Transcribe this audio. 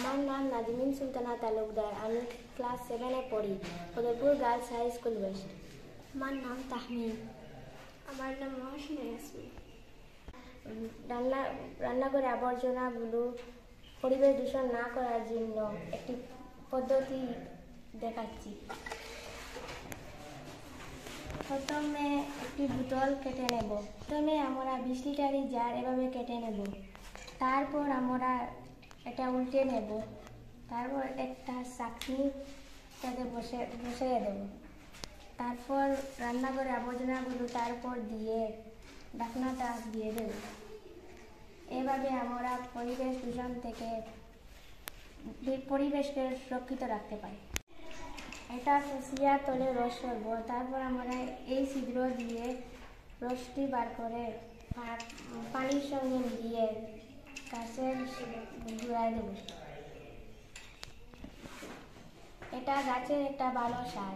আমার নাম নাজমিন সুলতানা তালুকদার। আমি ক্লাস 7-এ পড়ি, Udaipur girls high school west. আমার নাম তাহমিদ। আমার নাম মহাসিনা ইয়াসমিন। রান্নাঘরে আবর্জনাগুলো পরিবেশ দূষণ না করার জন্য একটি পদ্ধতি দেখাচ্ছি। প্রথমে একটি বোতল কেটে নেব। প্রথমে আমরা 20 লিটারের জার এভাবে কেটে নেব। তারপর আমরা এটা উল্টে নেব। তারপর একটা চাকনিটাতে বসিয়ে দেব। তারপর রান্নাঘরে আবর্জনাগুলো তারপর দিয়ে ঢাকনাটা দিয়ে দেব। এভাবে আমরা পরিবেশ দূষণ থেকে পরিবেশকে সুরক্ষিত রাখতে পারি। এটা ফুসিয়ার তলে রস করব। তারপর আমরা এই ছিদ্র দিয়ে রসটি বার করে পানির সঙ্গে মিলিয়ে গাছের গোড়ায় দেব। এটা গাছের একটা ভালো সার।